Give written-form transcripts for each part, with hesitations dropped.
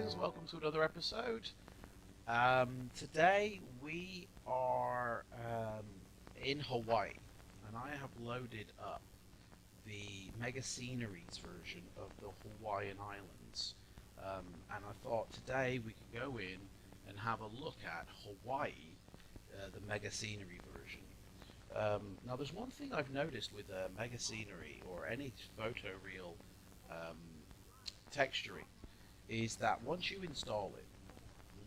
guys, welcome to another episode. Today we are in Hawaii, and I have loaded up the MegaScenery's version of the Hawaiian Islands. And I thought today we could go in and have a look at Hawaii, the MegaScenery version. Now there's one thing I've noticed with MegaScenery or any photoreal texturing is that once you install it,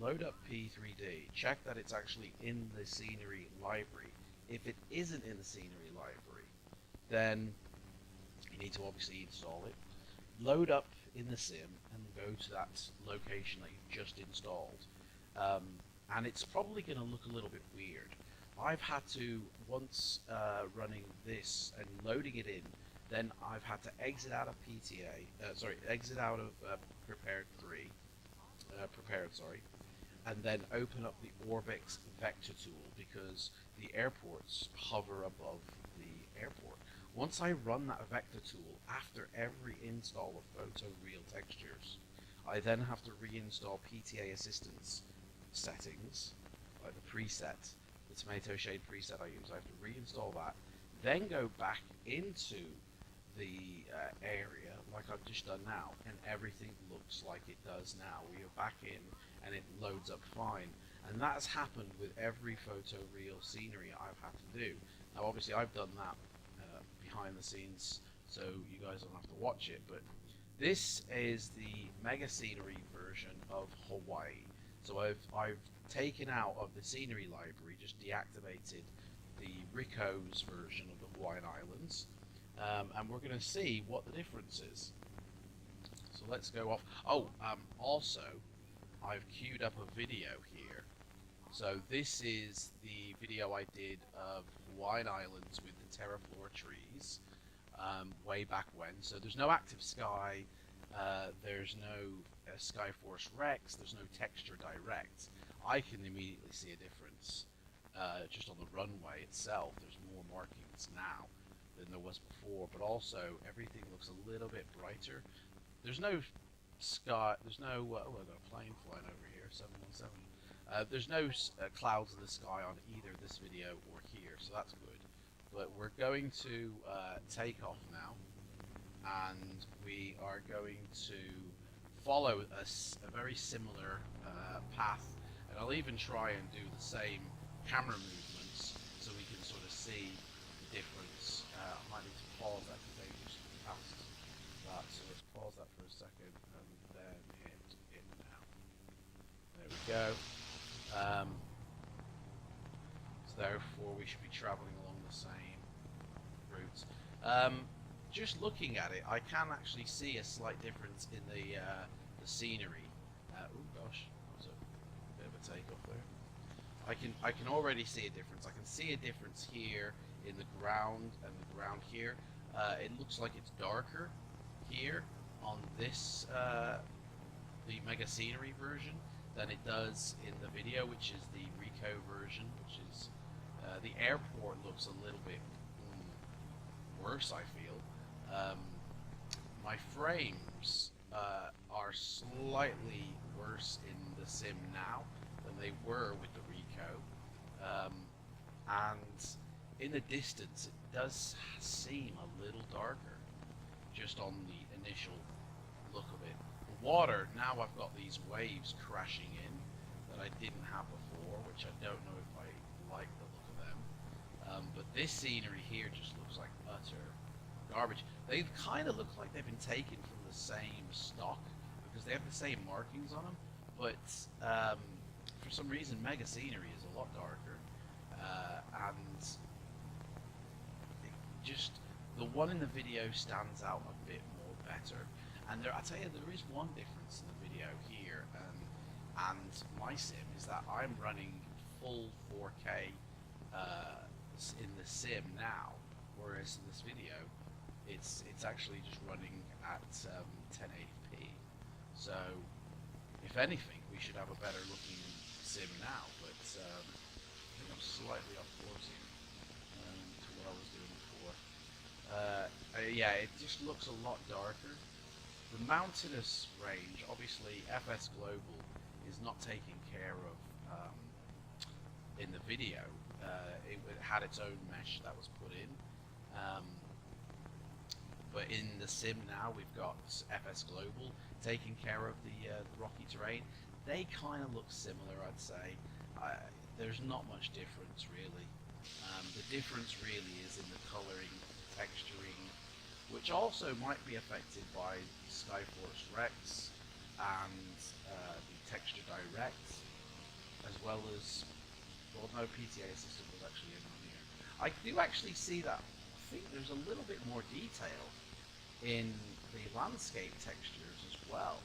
load up P3D, check that it's actually in the scenery library. If it isn't in the scenery library, then you need to obviously install it, load up in the sim, and go to that location that you've just installed. And it's probably going to look a little bit weird. I've had to, once running this and loading it in, then I've had to exit out of exit out of prepared, and then open up the ORBX vector tool because the airports hover above the airport. Once I run that vector tool after every install of photoreal textures, I then have to reinstall PTA assistance settings, like the preset, the tomato shade preset I use. I have to reinstall that, then go back into the area like I've just done now, and everything looks like it does now. We are back in and it loads up fine, and that's happened with every photoreal scenery I've had to do. Now obviously I've done that behind the scenes so you guys don't have to watch it, but this is the MegaScenery version of Hawaii. So I've taken out of the scenery library, just deactivated the Rico's version of the Hawaiian Islands. And we're going to see what the difference is. So let's go off. Also, I've queued up a video here. So this is the video I did of Hawaiian Islands with the terraflora trees way back when. So there's no active sky, there's no Skyforce Rex, there's no texture direct. I can immediately see a difference just on the runway itself. There's more markings now than there was before, but also everything looks a little bit brighter. There's no sky, there's no, I've got a plane flying over here, 717. There's no clouds in the sky on either this video or here, so that's good. But we're going to take off now, and we are going to follow a very similar path, and I'll even try and do the same camera movements so we can sort of see the difference. I might need to pause that because they just passed that, so let's pause that for a second and then hit it now. There we go. So therefore we should be traveling along the same route. Just looking at it, I can actually see a slight difference in the scenery. Oh gosh, that was a bit of a takeoff there. I can already see a difference. I can see a difference here in the ground and the ground here. It looks like it's darker here on this the MegaScenery version than it does in the video, which is the Rico version, which is the airport looks a little bit worse, I feel. My frames are slightly worse in the sim now than they were with the Rico, and in the distance it does seem a little darker just on the initial look of it. The water, now I've got these waves crashing in that I didn't have before, which I don't know if I like the look of them. But this scenery here just looks like utter garbage. They kind of look like they've been taken from the same stock because they have the same markings on them, but for some reason MegaScenery is a lot darker, and just the one in the video stands out a bit more better. And I tell you, there is one difference in the video here and my sim is that I'm running full 4K in the sim now, whereas in this video it's actually just running at 1080p. So if anything, we should have a better looking sim now, but I think I'm slightly off course here to what I was doing before. Yeah, it just looks a lot darker The mountainous range, obviously FS Global is not taken care of in the video. It had its own mesh that was put in. But in the sim now, we've got FS Global taking care of the rocky terrain. They kind of look similar, I'd say. There's not much difference, really. The difference really is in the coloring, texturing, which also might be affected by Skyforce Rex and the Texture Direct, as well as, well, no, PTA Assistant was actually in on here. I do actually see that. I think there's a little bit more detail in the landscape textures as well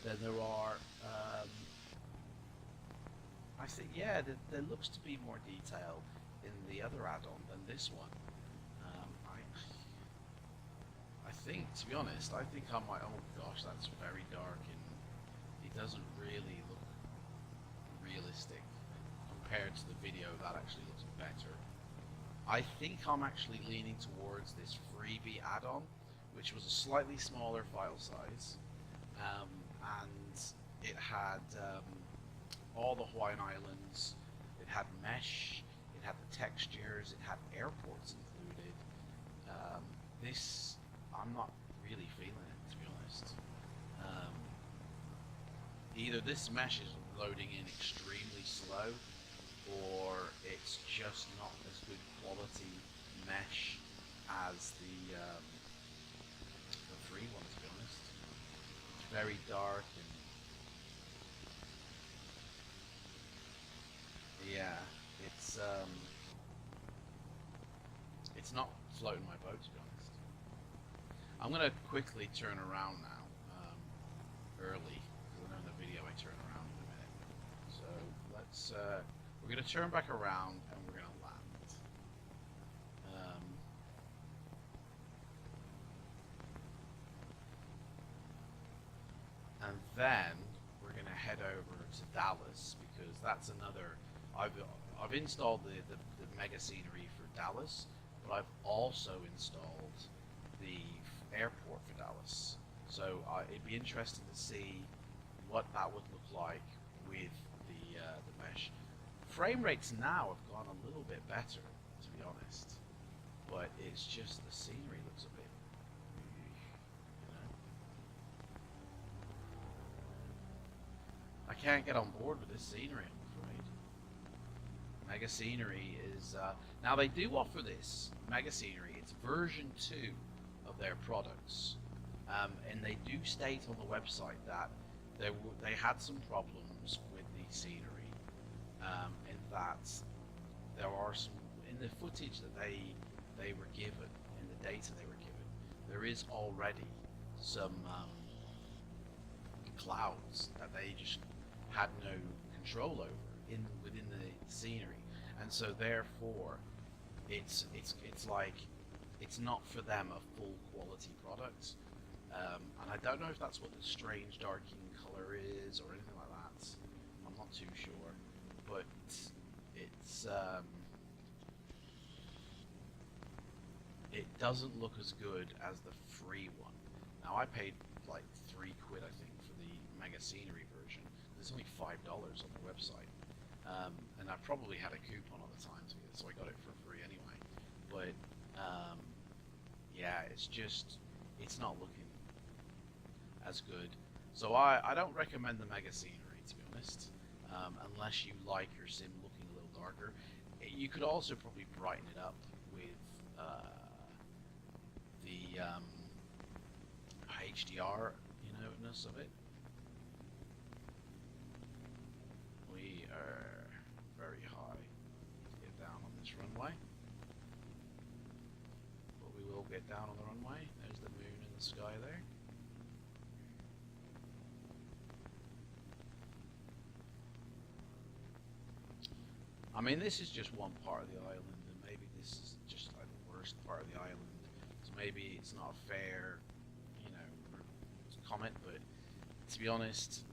than there are. I think, yeah, there looks to be more detail in the other add-on than this one. I think, to be honest, I think I might. Oh gosh, that's very dark and it doesn't really look realistic compared to the video. That actually looks better. I think I'm actually leaning towards this freebie add-on, which was a slightly smaller file size, and it had all the Hawaiian Islands, it had mesh, it had the textures, it had airports included. This, I'm not really feeling it, to be honest. Either this mesh is loading in extremely slow, or it's just not as good quality mesh as the free one, to be honest. It's very dark and yeah, it's not floating my boat, to be honest. I'm gonna quickly turn around now, early, because I know in the video I turn around in a minute. So let's we're gonna turn back around and we're gonna land. And then we're going to head over to Dallas, because that's another. I've installed the MegaScenery for Dallas, but I've also installed the airport for Dallas. So it'd be interesting to see what that would look like with the mesh. Frame rates now have gone a little bit better, to be honest, but it's just the scenery looks a bit. I can't get on board with this scenery, I'm afraid. MegaScenery is now they do offer this MegaScenery. It's version 2 of their products, and they do state on the website that they had some problems with the scenery, in that there are some in the footage that they were given, in the data they were given, there is already some clouds that they just had no control over within the scenery, and so therefore it's like it's not for them a full quality product, and I don't know if that's what the strange darkening color is or anything like that. I'm not too sure, but it's it doesn't look as good as the free one. Now I paid like £3 I think for the MegaScenery version. There's only $5 on the website, and I probably had a coupon at the time to get it, so I got it for free anyway. But yeah, it's not looking as good. So I don't recommend the MegaScenery, to be honest, unless you like your sim looking a little darker. You could also probably brighten it up with the HDR, ness of it. We are very high to get down on this runway, but we will get down on the runway. There's the moon in the sky there. I mean, this is just one part of the island, and maybe this is just like the worst part of the island, so maybe it's not a fair, comment, but to be honest,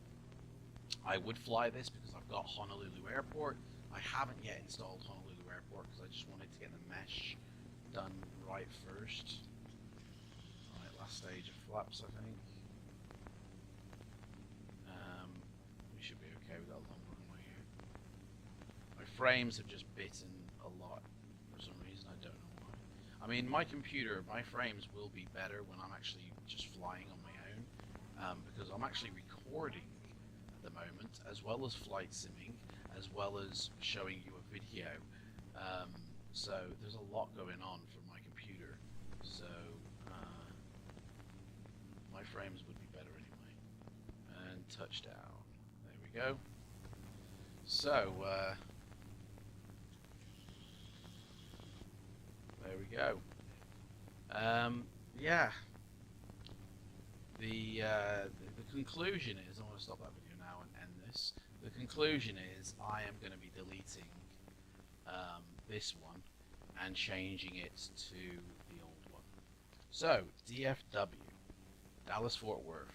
I would fly this because I've got Honolulu Airport. I haven't yet installed Honolulu Airport because I just wanted to get the mesh done right first. Alright, last stage of flaps, I think. frames have just bitten a lot for some reason. I don't know why. I mean, my computer, my frames will be better when I'm actually just flying on my own, because I'm actually recording at the moment, as well as flight simming, as well as showing you a video. So there's a lot going on for my computer. So my frames would be better anyway. And touchdown. There we go. So there we go. Yeah. The conclusion is, I want to stop that video now and end this. The conclusion is I am going to be deleting this one and changing it to the old one. So DFW, Dallas Fort Worth.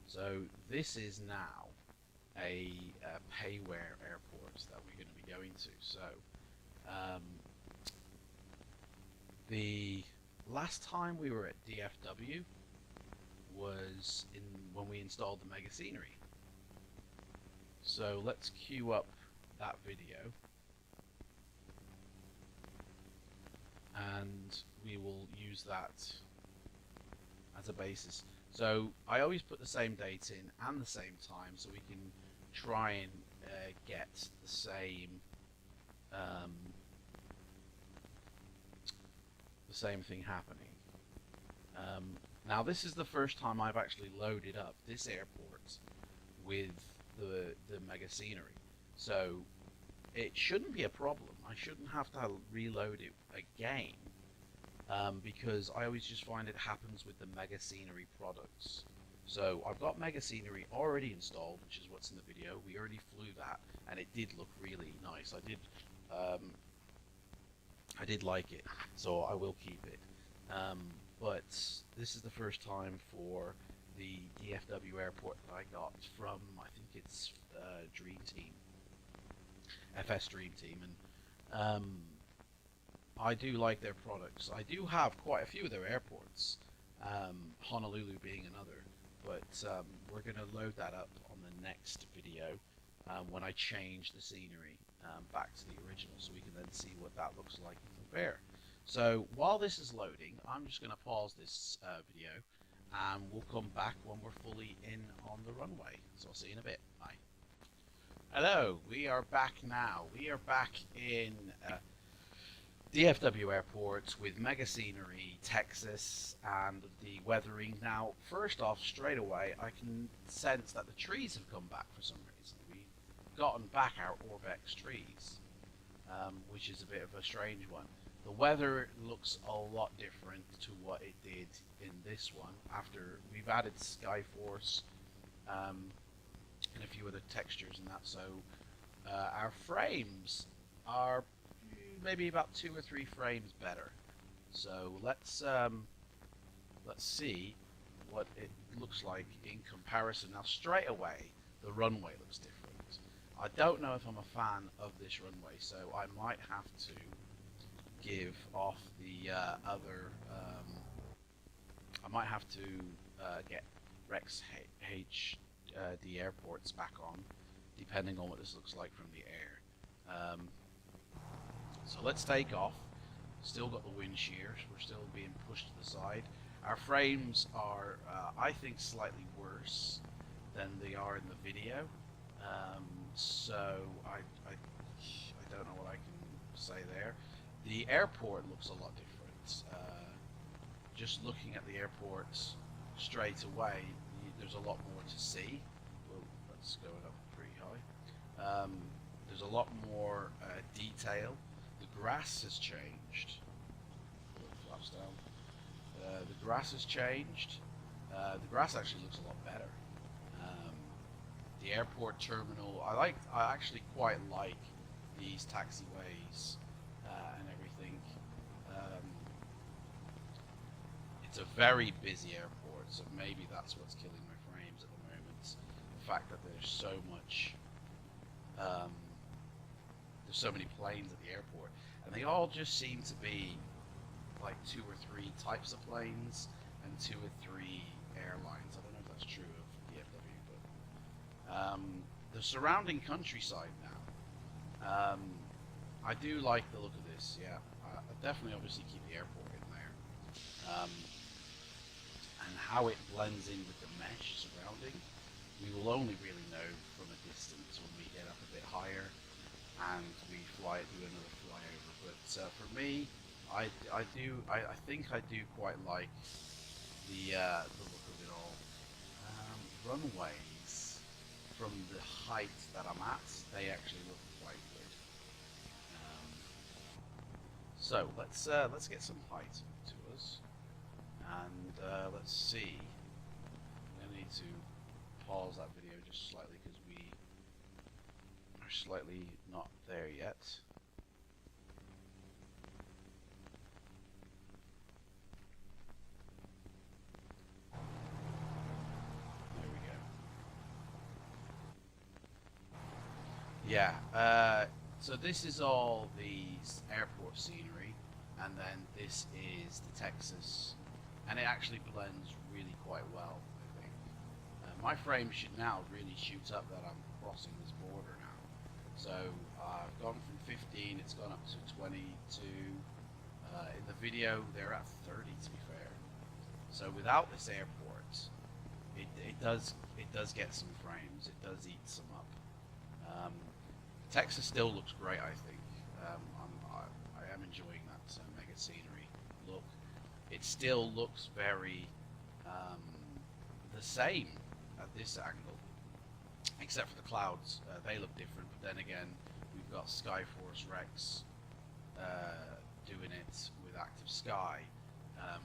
So this is now a payware airport that we're going to be going to. So the last time we were at DFW was when we installed the MegaScenery. So let's queue up that video and we will use that as a basis. So I always put the same date in and the same time so we can try and get the same thing happening. Now this is the first time I've actually loaded up this airport with the MegaScenery, so it shouldn't be a problem. I shouldn't have to reload it again, because I always just find it happens with the MegaScenery products. So I've got MegaScenery already installed, which is what's in the video. We already flew that, and it did look really nice. I did like it, so I will keep it. But this is the first time for the DFW airport that I got from, I think it's Dream Team, FS Dream Team, and I do like their products. I do have quite a few of their airports, Honolulu being another, but we're going to load that up on the next video when I change the scenery back to the original, so we can then see what that looks like and compare. So while this is loading, I'm just going to pause this video and we'll come back when we're fully in on the runway. So I'll see you in a bit. Bye. Hello, we are back now. We are back in DFW Airport with MegaScenery, Texas, and the weathering. Now, first off, straight away, I can sense that the trees have come back for some reason. We've gotten back our ORBX trees, which is a bit of a strange one. The weather looks a lot different to what it did in this one after we've added Skyforce and a few other textures and that. So our frames are maybe about 2 or 3 frames better. So let's see what it looks like in comparison. Now straight away the runway looks different. I don't know if I'm a fan of this runway, so I might have to give off the other. I might have to get Rex HD airports back on, depending on what this looks like from the air. So let's take off. Still got the wind shear. We're still being pushed to the side. Our frames are, I think, slightly worse than they are in the video. So I don't know what I can say there. The airport looks a lot different. Just looking at the airports straight away, there's a lot more to see. Well, that's going up pretty high. There's a lot more detail. The grass has changed. Flaps down. The grass has changed. The grass actually looks a lot better. The airport terminal, I actually quite like these taxiways and everything. It's a very busy airport, so maybe that's what's killing my frames at the moment. The fact that there's so much, there's so many planes at the airport, and they all just seem to be like 2 or 3 types of planes and 2 or 3 airlines. I don't know if that's true of DFW, but the surrounding countryside now, I do like the look of this, yeah. I definitely obviously keep the airport in there. And how it blends in with the mesh surrounding, we will only really know from a distance when we get up a bit higher and we do another flyover. But for me, I think I do quite like the look of it all. Runways, from the height that I'm at, they actually look quite good. So let's get some height to us, and let's see. I need to pause that video just slightly because we are slightly not there yet. There we go. Yeah, so this is all the airport scenery, and then this is the Texas, and it actually blends really quite well, I think. My frame should now really shoot up that I'm crossing this border now. So I've gone from 15, it's gone up to 22. In the video, they're at 30 to be fair. So without this airport, it does get some frames. It does eat some up. Texas still looks great, I think. I am enjoying that MegaScenery look. It still looks very the same at this angle, except for the clouds. They look different, but then again, we've got Skyforce Rex doing it with Active Sky,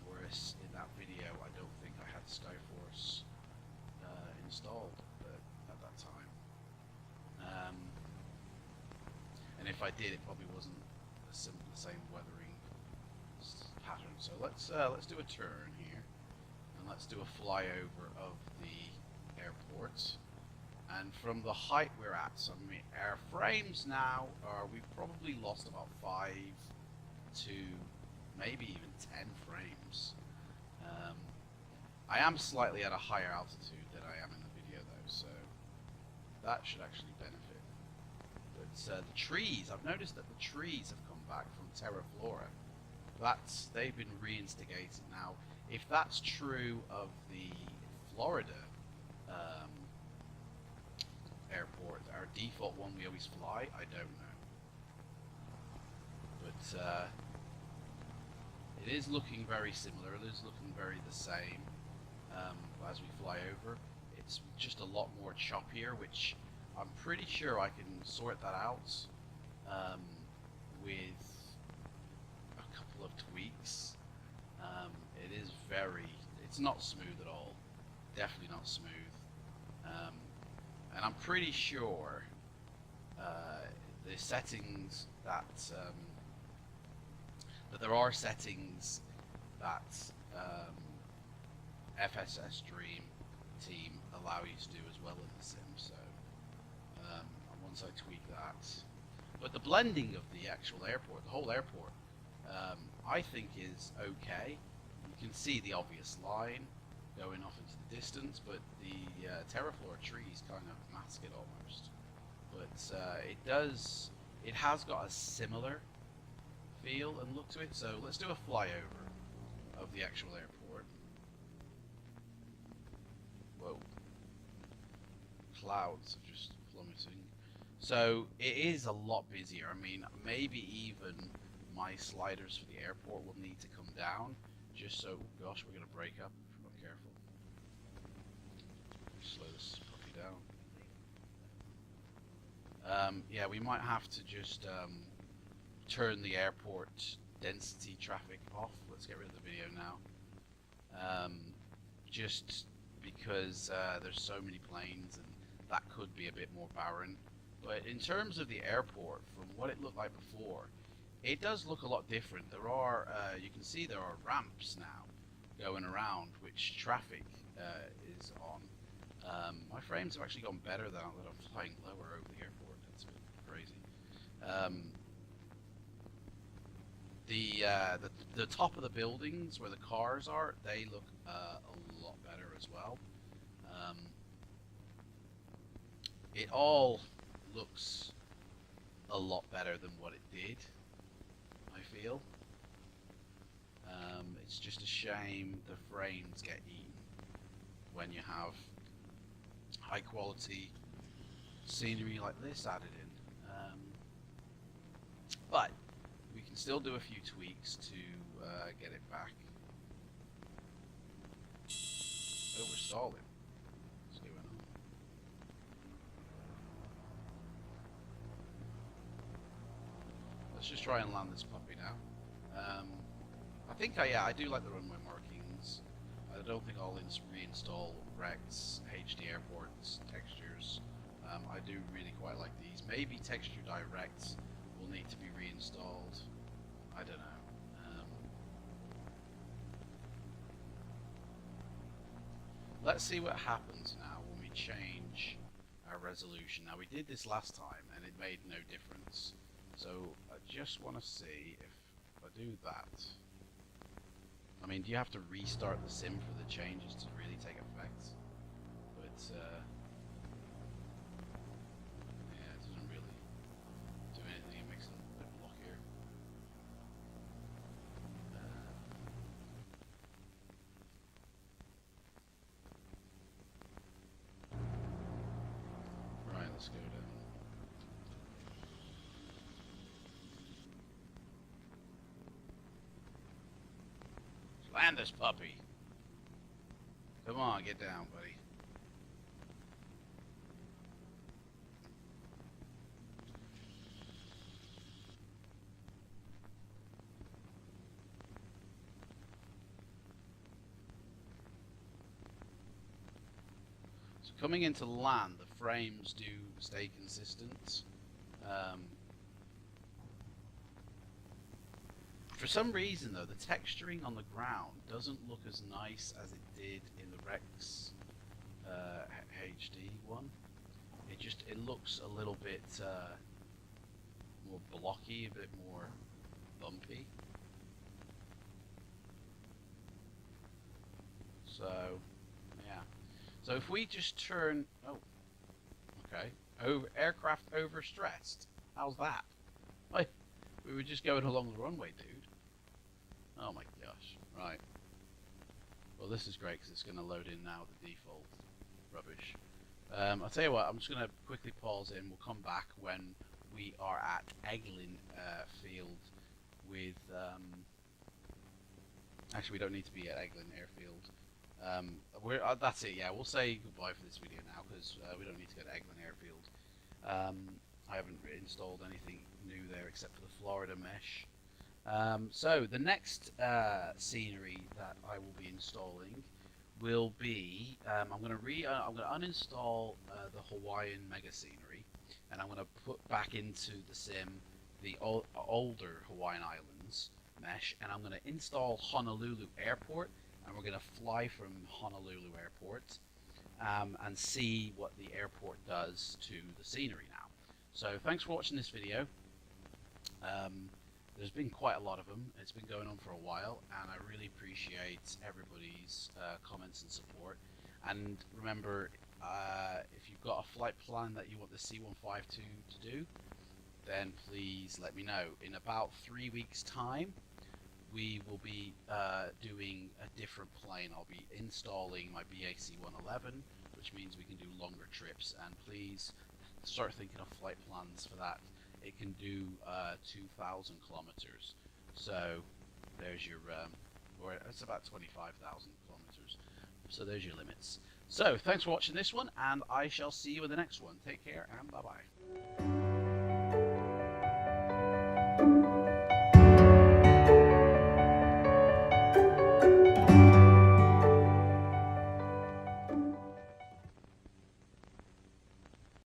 whereas in that video, I don't think I had Skyforce installed at that time. And if I did, it probably wasn't the same weathering pattern. So let's do a turn here, and let's do a flyover of the airport. And from the height we're at, so I mean, our frames now are, we've probably lost about 5 to maybe even 10 frames. I am slightly at a higher altitude than I am in the video though, so that should actually benefit. But the trees, I've noticed that the trees have come back from Terra Flora. They've been reinstigated now. If that's true of the Florida airport, our default one we always fly, I don't know. But it is looking very similar. It is looking very the same as we fly over. It's just a lot more choppier, which I'm pretty sure I can sort that out with a couple of tweaks. It is it's not smooth at all. Definitely not smooth. And I'm pretty sure the settings that there are settings that FSS Dream team allow you to do as well in the sim. So once I tweak that, but the blending of the actual airport, the whole airport, I think is okay. You can see the obvious line going off into the distance, but the terraflora trees kind of mask it almost. But it has got a similar feel and look to it. So let's do a flyover of the actual airport. Whoa. Clouds are just plummeting. So it is a lot busier. I mean, maybe even my sliders for the airport will need to come down, just so, gosh, we're going to break up if we're not careful. Slow this puppy down. Yeah, we might have to just turn the airport density traffic off. Let's get rid of the video now. Just because there's so many planes and that could be a bit more barren. But in terms of the airport, from what it looked like before, it does look a lot different. There are, you can see there are ramps now going around, which traffic is on. My frames have actually gone better than I'm flying lower over the airport. That's a bit crazy. The top of the buildings where the cars are, they look a lot better as well. It all looks a lot better than what it did, I feel. It's just a shame the frames get eaten when you have high quality scenery like this added in. But we can still do a few tweaks to get it back. Oh, we're stalling. What's going on? Let's just try and land this puppy now. I think I do like the runway markings. I don't think I'll reinstall Rects, HD airports, textures. I do really quite like these. Maybe texture directs will need to be reinstalled. I don't know. Let's see what happens now when we change our resolution. Now we did this last time and it made no difference. So I just want to see if I do that. I mean, do you have to restart the sim for the changes to really take effect? But yeah, it doesn't really do anything. It makes it a bit blockier. Right, let's go down. Land this puppy. Come on, get down, buddy. So coming into land, the frames do stay consistent. For some reason though, the texturing on the ground doesn't look as nice as it did in the Rex HD one. It looks a little bit more blocky, a bit more bumpy. So yeah. So if we just turn, oh, okay, aircraft overstressed. How's that? Like, we were just going along the runway, dude. Oh my gosh, right. Well, this is great because it's going to load in now the default rubbish. I'll tell you what, I'm just going to quickly pause in. We'll come back when we are at Eglin Field with... actually, we don't need to be at Eglin Airfield. That's it, yeah. We'll say goodbye for this video now because we don't need to go to Eglin Airfield. I haven't installed anything new there except for the Florida mesh. So the next scenery that I will be installing will be I'm going to uninstall the Hawaiian MegaScenery, and I'm going to put back into the sim the older Hawaiian Islands mesh, and I'm going to install Honolulu Airport, and we're going to fly from Honolulu Airport and see what the airport does to the scenery now. So thanks for watching this video. There's been quite a lot of them. It's been going on for a while, and I really appreciate everybody's comments and support. And remember, if you've got a flight plan that you want the C-152 to do, then please let me know. In about 3 weeks' time, we will be doing a different plane. I'll be installing my BAC-111, which means we can do longer trips. And please start thinking of flight plans for that. It can do 2,000 kilometers. So there's your, or it's about 25,000 kilometers. So there's your limits. So thanks for watching this one, and I shall see you in the next one. Take care, and bye-bye.